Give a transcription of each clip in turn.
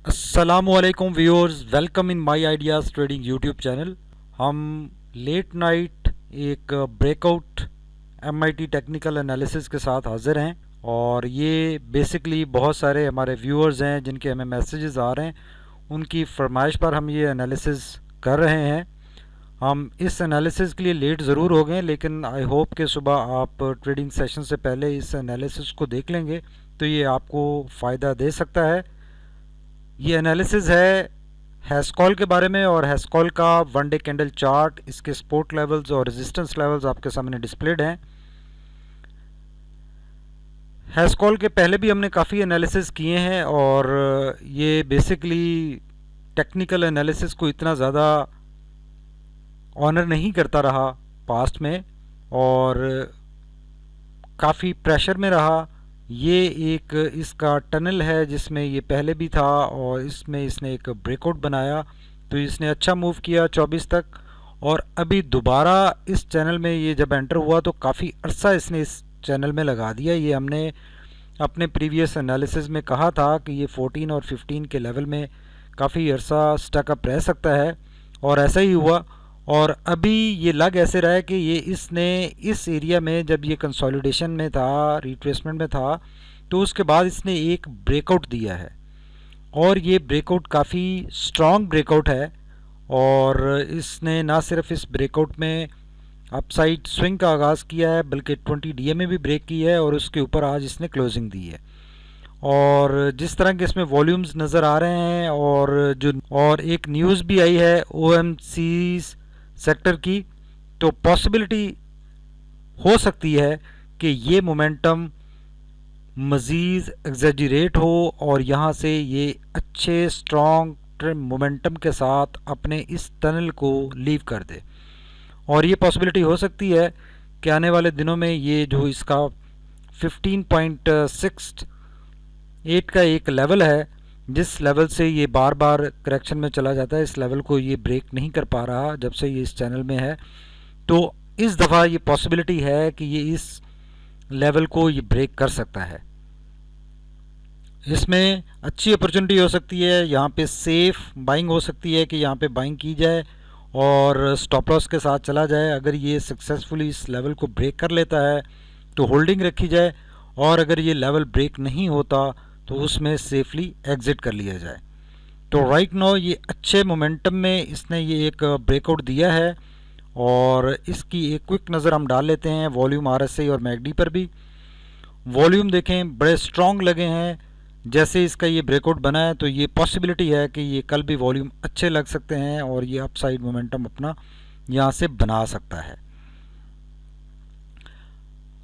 अस्सलामुअलैकुम viewers, welcome in my ideas trading YouTube channel. हम late night एक breakout MIT technical analysis के साथ हाजिर हैं और ये बेसिकली बहुत सारे हमारे व्यूअर्स हैं जिनके हमें मैसेजेस आ रहे हैं, उनकी फरमाइश पर हम ये एनालिसिस कर रहे हैं। हम इस एनालिसिस के लिए लेट ज़रूर हो गए, लेकिन आई होप कि सुबह आप ट्रेडिंग सेशन से पहले इस एनालिसिस को देख लेंगे तो ये आपको फ़ायदा दे सकता है। ये एनालिसिस है हैस्कॉल के बारे में और हैस्कॉल का वन डे कैंडल चार्ट, इसके सपोर्ट लेवल्स और रेजिस्टेंस लेवल्स आपके सामने डिस्प्लेड हैं। हैस्कॉल के पहले भी हमने काफ़ी एनालिसिस किए हैं और ये बेसिकली टेक्निकल एनालिसिस को इतना ज़्यादा ऑनर नहीं करता रहा पास्ट में और काफ़ी प्रेशर में रहा। ये एक इसका टनल है जिसमें ये पहले भी था और इसमें इसने एक ब्रेकआउट बनाया, तो इसने अच्छा मूव किया 24 तक और अभी दोबारा इस चैनल में ये जब एंटर हुआ तो काफ़ी अरसा इसने इस चैनल में लगा दिया। ये हमने अपने प्रीवियस एनालिसिस में कहा था कि ये 14 और 15 के लेवल में काफ़ी अरसा स्टकअप रह सकता है और ऐसा ही हुआ। और अभी ये लग ऐसे रहा है कि ये इसने इस एरिया में जब ये कंसोलिडेशन में था, रिट्रेसमेंट में था, तो उसके बाद इसने एक ब्रेकआउट दिया है और ये ब्रेकआउट काफ़ी स्ट्रॉन्ग ब्रेकआउट है और इसने ना सिर्फ इस ब्रेकआउट में अपसाइड स्विंग का आगाज़ किया है बल्कि 20 डीए में भी ब्रेक की है और उसके ऊपर आज इसने क्लोजिंग दी है। और जिस तरह के इसमें वॉल्यूम्स नज़र आ रहे हैं और एक न्यूज़ भी आई है ओएमसी सेक्टर की, तो पॉसिबिलिटी हो सकती है कि ये मोमेंटम मज़ीद एग्जैजरेट हो और यहाँ से ये अच्छे स्ट्रॉन्ग मोमेंटम के साथ अपने इस टनल को लीव कर दे। और ये पॉसिबिलिटी हो सकती है कि आने वाले दिनों में ये जो इसका 15.68 का एक लेवल है, जिस लेवल से ये बार बार करेक्शन में चला जाता है, इस लेवल को ये ब्रेक नहीं कर पा रहा जब से ये इस चैनल में है, तो इस दफ़ा ये पॉसिबिलिटी है कि ये इस लेवल को ये ब्रेक कर सकता है। इसमें अच्छी अपॉर्चुनिटी हो सकती है, यहाँ पे सेफ बाइंग हो सकती है कि यहाँ पे बाइंग की जाए और स्टॉप लॉस के साथ चला जाए। अगर ये सक्सेसफुली इस लेवल को ब्रेक कर लेता है तो होल्डिंग रखी जाए और अगर ये लेवल ब्रेक नहीं होता तो उसमें सेफली एग्ज़िट कर लिया जाए। तो राइट नाउ ये अच्छे मोमेंटम में इसने ये एक ब्रेकआउट दिया है और इसकी एक क्विक नज़र हम डाल लेते हैं वॉल्यूम आरएसआई और मैकडी पर भी। वॉल्यूम देखें, बड़े स्ट्रॉन्ग लगे हैं। जैसे इसका ये ब्रेकआउट बना है तो ये पॉसिबिलिटी है कि ये कल भी वॉल्यूम अच्छे लग सकते हैं और ये अपसाइड मोमेंटम अपना यहाँ से बना सकता है।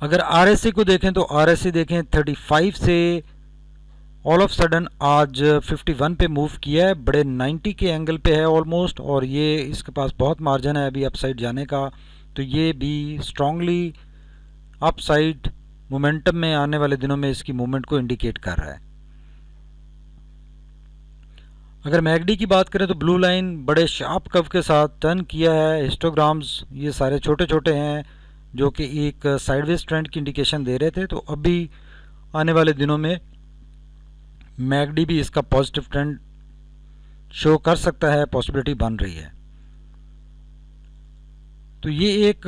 अगर आरएसआई को देखें तो आरएसआई देखें 35 से ऑल ऑफ सडन आज 51 पे मूव किया है, बड़े 90 के एंगल पे है ऑलमोस्ट और ये इसके पास बहुत मार्जिन है अभी अपसाइड जाने का, तो ये भी स्ट्रांगली अपसाइड मोमेंटम में आने वाले दिनों में इसकी मूवमेंट को इंडिकेट कर रहा है। अगर मैकडी की बात करें तो ब्लू लाइन बड़े शार्प कर्व के साथ टर्न किया है। हिस्टोग्राम्स ये सारे छोटे छोटे हैं जो कि एक साइडवेज ट्रेंड की इंडिकेशन दे रहे थे, तो अभी आने वाले दिनों में मैकडी भी इसका पॉजिटिव ट्रेंड शो कर सकता है, पॉसिबिलिटी बन रही है। तो ये एक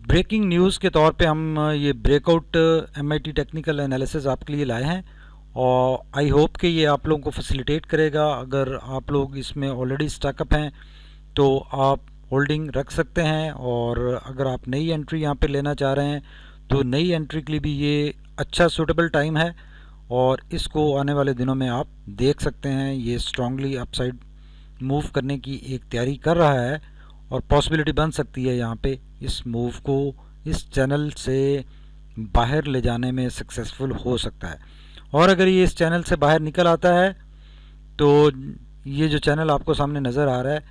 ब्रेकिंग न्यूज़ के तौर पे हम ये ब्रेकआउट एमआईटी टेक्निकल एनालिसिस आपके लिए लाए हैं और आई होप कि ये आप लोगों को फैसिलिटेट करेगा। अगर आप लोग इसमें ऑलरेडी स्टकअप हैं तो आप होल्डिंग रख सकते हैं और अगर आप नई एंट्री यहाँ पे लेना चाह रहे हैं तो नई एंट्री के लिए भी ये अच्छा सूटेबल टाइम है और इसको आने वाले दिनों में आप देख सकते हैं। ये स्ट्रांगली अपसाइड मूव करने की एक तैयारी कर रहा है और पॉसिबिलिटी बन सकती है यहाँ पे इस मूव को इस चैनल से बाहर ले जाने में सक्सेसफुल हो सकता है। और अगर ये इस चैनल से बाहर निकल आता है तो ये जो चैनल आपको सामने नज़र आ रहा है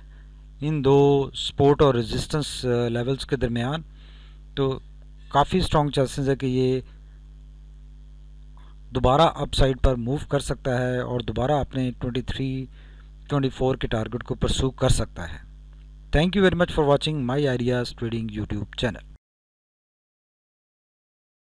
इन दो सपोर्ट और रेजिस्टेंस लेवल्स के दरमियान, तो काफ़ी स्ट्रॉन्ग चांसेस है कि ये दोबारा अपसाइड पर मूव कर सकता है और दोबारा अपने 23-24 के टारगेट को परसू कर सकता है। Thank you very much for watching my ideas trading YouTube channel.